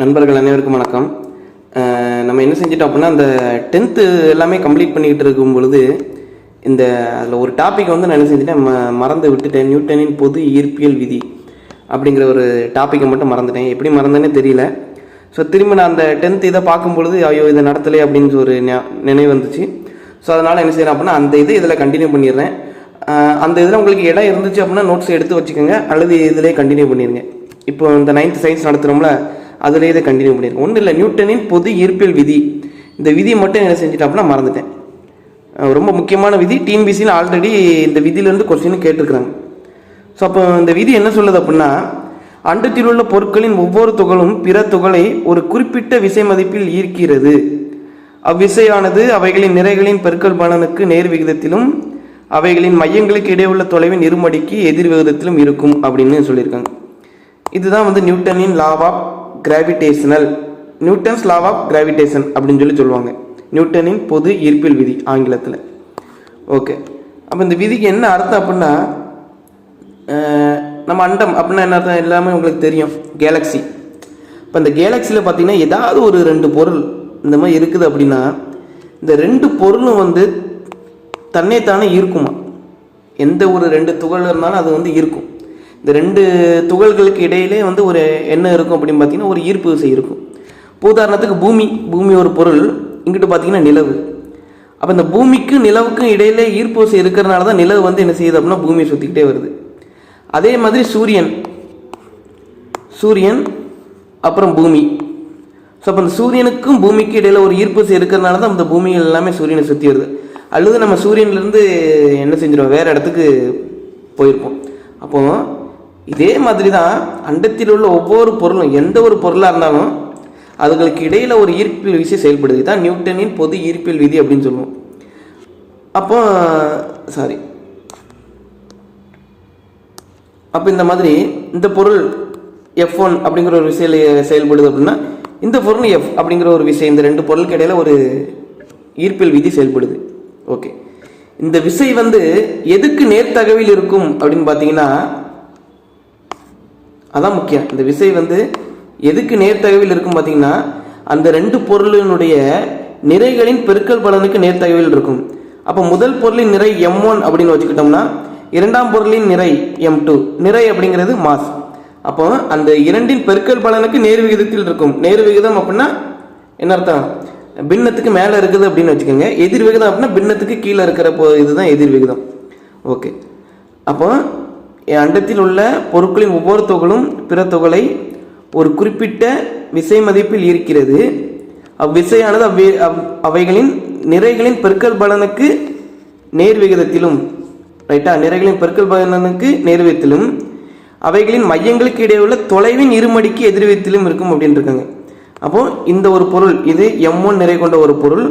நண்பர்கள் அனைவருக்கும் வணக்கம். நம்ம என்ன செஞ்சிட்டோம் அப்படின்னா, அந்த 10th எல்லாமே கம்ப்ளீட் பண்ணிக்கிட்டு இருக்கும் பொழுது அதில் ஒரு டாபிக் நான் என்ன செஞ்சுட்டேன், மறந்து விட்டுட்டேன். நியூட்டனின் பொது ஈர்ப்பியல் விதி அப்படிங்கிற ஒரு டாப்பிக்கை மட்டும் மறந்துட்டேன். எப்படி மறந்தேனே தெரியல. ஸோ திரும்ப நான் அந்த 10th இதை பார்க்கும் பொழுது ஐயோ இதை நடத்தலை அப்படின்னு ஒரு நினைவு வந்துச்சு. ஸோ அதனால் என்ன செய்கிறேன் அப்படின்னா, அந்த இதில் கண்டினியூ பண்ணிடுறேன். அந்த இதில் உங்களுக்கு இடம் இருந்துச்சு அப்படின்னா நோட்ஸ் எடுத்து வச்சுக்கோங்க, அல்லது இதிலே கண்டினியூ பண்ணிடுங்க. இப்போ இந்த 9th சயின்ஸ் நடத்துகிறோம்ல, அதில் இதை கண்டினியூ பண்ணியிருக்கேன். ஒன்றும் இல்லை, நியூட்டனின் பொது ஈர்ப்பியல் விதி, இந்த விதியை மட்டும் என்ன செஞ்சுட்டேன் அப்படின்னா மறந்துட்டேன். ரொம்ப முக்கியமான விதி. டிஎன்பிசியில் ஆல்ரெடி இந்த விதியிலேருந்து கொஸ்டின் கேட்டிருக்கிறாங்க. ஸோ அப்போ இந்த விதி என்ன சொல்லுது அப்படின்னா, அண்டத்தில் உள்ள பொருட்களின் ஒவ்வொரு துகளும் பிற துகளை ஒரு குறிப்பிட்ட விசை மதிப்பில் ஈர்க்கிறது. அவ்விசையானது அவைகளின் நிறைகளின் பெருக்கல் பலனுக்கு நேர் விகிதத்திலும் அவைகளின் மையங்களுக்கு இடையே உள்ள தொலைவின் இருமடிக்கு எதிர் விகிதத்திலும் இருக்கும் அப்படின்னு சொல்லியிருக்காங்க. இதுதான் நியூட்டனின் law of gravitational, Newton's law of gravitation அப்படின்னு சொல்லுவாங்க. நியூட்டனின் பொது ஈர்ப்பியல் விதி ஆங்கிலத்தில். ஓகே, அப்போ இந்த விதிக்கு என்ன அர்த்தம் அப்படின்னா, நம்ம அண்டம் அப்படின்னா என்ன அர்த்தம் எல்லாமே உங்களுக்கு தெரியும், கேலக்ஸி. இப்போ இந்த கேலக்ஸியில் பார்த்தீங்கன்னா ஏதாவது ஒரு 2 பொருள் இந்த மாதிரி இருக்குது அப்படின்னா, இந்த 2 பொருளும் தன்னைத்தானே ஈர்க்குமா. எந்த ஒரு 2 துகள் இருந்தாலும் அது ஈர்க்கும். இந்த 2 துகள்களுக்கு இடையிலே ஒரு என்ன இருக்கும் அப்படின்னு பார்த்தீங்கன்னா, ஒரு ஈர்ப்பு விசை இருக்கும். உதாரணத்துக்கு பூமி ஒரு பொருள், இங்கிட்டு பார்த்தீங்கன்னா நிலவு. அப்போ இந்த பூமிக்கும் நிலவுக்கும் இடையிலே ஈர்ப்பு விசை இருக்கிறதுனால தான் நிலவு என்ன செய்யுது அப்படின்னா பூமியை சுற்றிக்கிட்டே வருது. அதே மாதிரி சூரியன் அப்புறம் பூமி. ஸோ அப்போ இந்த சூரியனுக்கும் பூமிக்கு இடையில ஒரு ஈர்ப்பு விசை இருக்கிறதுனால தான் இந்த பூமிகள் எல்லாமே சூரியனை சுற்றி வருது. அல்லது நம்ம சூரியன்லேருந்து என்ன செஞ்சிடும், வேறு இடத்துக்கு போயிருப்போம். அப்போது இதே மாதிரி தான் அண்டத்தில் உள்ள ஒவ்வொரு பொருளும், எந்த ஒரு பொருளாக இருந்தாலும் அதுகளுக்கு இடையில் ஒரு ஈர்ப்பியல் விசை செயல்படுது. தான் நியூட்டனின் பொது ஈர்ப்பியல் விதி அப்படின்னு சொல்லுவோம். அப்போ இந்த மாதிரி இந்த பொருள் F1 அப்படிங்கிற ஒரு விசையில் செயல்படுது அப்படின்னா, இந்த பொருள் F அப்படிங்கிற ஒரு விசை, இந்த 2 பொருளுக்கு இடையில ஒரு ஈர்ப்பியல் விதி செயல்படுது. ஓகே, இந்த விசை எதுக்கு நேர்த்தகவில் இருக்கும் அப்படின்னு பார்த்தீங்கன்னா, அதான் முக்கியம். இந்த விசை எதுக்கு நேர்த்தகவில் இருக்கும் பார்த்தீங்கன்னா, அந்த 2 பொருளினுடைய நிறைகளின் பெருக்கல் பலனுக்கு நேர்த்தகவில் இருக்கும். அப்போ முதல் பொருளின் நிறை M1 அப்படின்னு வச்சுக்கிட்டோம்னா, இரண்டாம் பொருளின் நிறை M2. நிறை அப்படிங்கிறது மாஸ். அப்போ அந்த இரண்டின் பெருக்கல் பலனுக்கு நேர் விகிதத்தில் இருக்கும். நேர் விகிதம் அப்படின்னா என்ன அர்த்தம், பின்னத்துக்கு மேலே இருக்குது அப்படின்னு வச்சுக்கோங்க. எதிர் விகிதம் அப்படின்னா பின்னத்துக்கு கீழே இருக்கிற இதுதான் எதிர் விகிதம். ஓகே, அப்போ அண்டத்தில் உள்ள பொருட்களின் ஒவ்வொரு துகளும் பிற துகளை ஒரு குறிப்பிட்ட விசை மதிப்பில் ஈர்க்கிறது. அவ்விசையானது அவைகளின் நிறைகளின் பெருக்கல் பலனுக்கு நேர் விகிதத்திலும், ரைட்டா, நிறைகளின் பெருக்கல் பலனுக்கு நேர் விகிதத்திலும் அவைகளின் மையங்களுக்கு இடையே உள்ள தொலைவின் இருமடிக்கு எதிர்விதத்திலும் இருக்கும் அப்படின்னு இருக்காங்க. அப்போ இந்த ஒரு பொருள் இது M1 நிறை கொண்ட ஒரு பொருள்,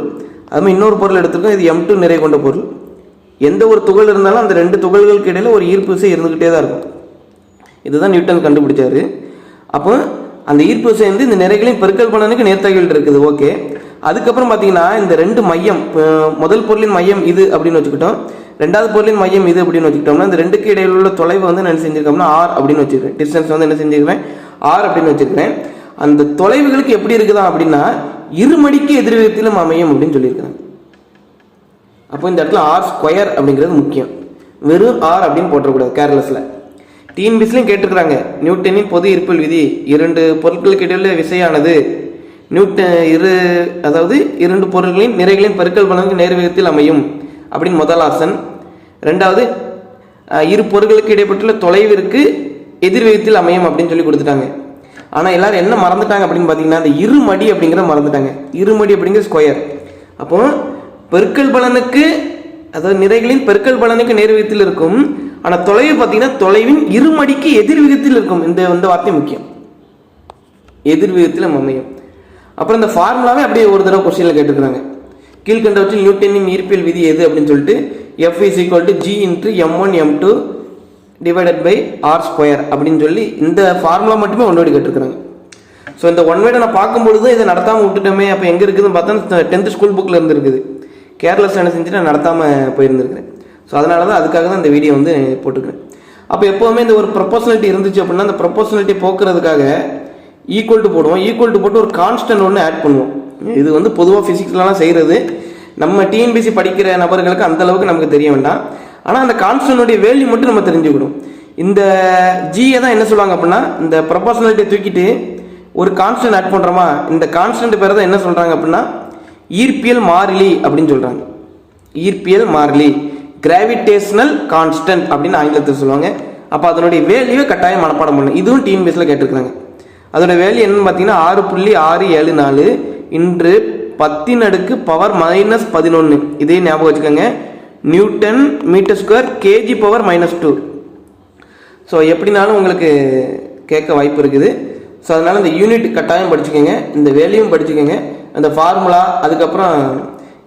அதுமாதிரி இன்னொரு பொருள் எடுத்திருக்கோம், இது M2 நிறை கொண்ட பொருள். எந்த ஒரு துகள் இருந்தாலும் அந்த 2 துகள்களுக்கு இடையில ஒரு ஈர்ப்பு விசை இருந்துகிட்டே தான் இருக்கும். இதுதான் நியூட்டன் கண்டுபிடிச்சாரு. அப்போ அந்த ஈர்ப்பு விசை இந்த நிறைகளின் பெருக்கல் பலனுக்கு நேர்த்தகவில் இருக்குது. ஓகே, அதுக்கப்புறம் பார்த்தீங்கன்னா இந்த 2 மையம், முதல் பொருளின் மையம் இது அப்படின்னு வச்சுக்கிட்டோம், ரெண்டாவது பொருளின் மையம் இது அப்படின்னு வச்சுக்கிட்டோம்னா, இந்த 2க்கு இடையில உள்ள தொலைவை என்ன செஞ்சிருக்கோம்னா R அப்படின்னு வச்சுருக்கேன். டிஸ்டன்ஸ் என்ன செஞ்சுருக்கிறேன், R அப்படின்னு வச்சுருக்கிறேன். அந்த தொலைவுகளுக்கு எப்படி இருக்குதா அப்படின்னா இருமடிக்கு எதிர்விதத்திலும் அமையும் அப்படின்னு சொல்லியிருக்கிறேன். அப்போ இந்த இடத்துல R² அப்படிங்கிறது முக்கியம். வெறும் R அப்படின்னு போட்டக்கூடாது கேர்லெஸ்ல. டிஎன்பிசிலையும் கேட்டுக்கிறாங்க, நியூட்டனின் பொது ஈர்ப்பியல் விதி 2 பொருட்களுக்கு இடையில விசையானது அதாவது 2 பொருட்களின் நிறைகளின் பெருக்கல் பலனுக்கு நேர் விகிதத்தில் அமையும் அப்படின்னு முதல் ஆப்ஷன். ரெண்டாவது, இரு பொருட்களுக்கு இடைப்பட்டுள்ள தொலைவிற்கு எதிர்விகிதத்தில் அமையும் அப்படின்னு சொல்லி கொடுத்துட்டாங்க. ஆனால் எல்லாரும் என்ன மறந்துட்டாங்க அப்படின்னு பார்த்தீங்கன்னா, அந்த இருமடி அப்படிங்கிறத மறந்துட்டாங்க. இருமடி அப்படிங்கிற ஸ்கொயர். அப்போ பெருக்கல் பலனுக்கு, அதாவது நிறைகளின் பெருக்கல் பலனுக்கு நேர் விகிதத்தில் இருக்கும். ஆனால் தொலைவு பார்த்தீங்கன்னா தொலைவின் இருமடிக்கு எதிர் விகிதத்தில் இருக்கும். இந்த வார்த்தை முக்கியம், எதிர் விகிதத்தில் அமையும். அப்புறம் இந்த ஃபார்முலாவே அப்படியே ஒரு தடவை கொஸ்டின்ல கேட்டுக்கிறாங்க. கீழ்கண்டவற்றில் நியூட்டனின் ஈர்ப்பியல் விதி எது அப்படின்னு சொல்லிட்டு F = G × M1 M2 / R² அப்படின்னு சொல்லி இந்த ஃபார்முலா மட்டுமே ஒன்னோடு கேட்டுருக்குறாங்க. ஸோ இந்த ஒன் வேர்டை நான் பார்க்கும்பொழுது இதை நடத்தாமல் விட்டுட்டோமே, அப்போ எங்கே இருக்குதுன்னு பார்த்தா 10th ஸ்கூல் புக்கில் இருந்துருக்குது. கேர்லெஸ் என்ன செஞ்சுட்டு நடத்தாமல் போயிருந்துருக்குறேன். ஸோ அதனால தான் அதுக்காக தான் இந்த வீடியோ போட்டுக்கிறேன். அப்போ எப்போவுமே இந்த ஒரு ப்ரொபோஷனாலிட்டி இருந்துச்சு அப்படின்னா, அந்த ப்ரொபோஷனாலிட்டி போக்குறதுக்காக ஈக்குவல் டு போடுவோம். ஈக்குவல் டு போட்டு ஒரு கான்ஸ்டன்ட் ஒன்று ஆட் பண்ணுவோம். இது வந்து பொதுவாக ஃபிசிக்ஸ்லாம் செய்கிறது. நம்ம டிஎன்பிசி படிக்கிற நபர்களுக்கு அந்த அளவுக்கு நமக்கு தெரிய வேண்டாம். ஆனால் அந்த கான்ஸ்டன்டோடைய வேல்யூ மட்டும் நம்ம தெரிஞ்சுக்கணும். இந்த ஜியை தான் என்ன சொல்லுவாங்க அப்படின்னா, இந்த ப்ரொபோஷனாலிட்டியை தூக்கிட்டு ஒரு கான்ஸ்டன்ட் ஆட் பண்ணுறோமா, இந்த கான்ஸ்டன்ட் பேர் தான் என்ன சொல்கிறாங்க அப்படின்னா ஈர்ப்பியல் மாறிலி அப்படின்னு சொல்கிறாங்க. ஈர்ப்பியல் மாறிலி, கிராவிடேஷனல் கான்ஸ்டன்ட் அப்படின்னு ஆங்கிலத்தில் சொல்லுவாங்க. அப்போ அதனுடைய வேல்யூவை கட்டாயம் மனப்பாடம் பண்ணணும். இதுவும் டிஎன்பிஎஸ்சில் கேட்டிருக்காங்க. அதோட வேல்யூ என்னன்னு பார்த்தீங்கன்னா 6.674 இன்று 10⁻⁻11. இதே ஞாபகம் வச்சுக்கோங்க. Newton metre square KG power -2. So எப்படினாலும் உங்களுக்கு கேட்க வாய்ப்பு இருக்குது. ஸோ அதனால் இந்த யூனிட் கட்டாயம் படிச்சுக்கோங்க, இந்த வேல்யூவும் படிச்சுக்கோங்க, அந்த ஃபார்முலா, அதுக்கப்புறம்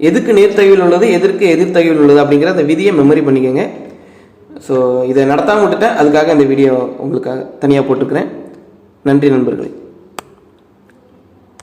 எதுக்கு நேர்த்தகவல் உள்ளது எதற்கு எதிர்த்தகவல் உள்ளது அப்படிங்கிற அந்த விதியை மெமரி பண்ணிக்கோங்க. ஸோ இதை நடத்தாமல் விட்டுட்டேன், அதுக்காக இந்த வீடியோ உங்களுக்காக தனியாக போட்டுக்கிறேன். நன்றி நண்பர்களே.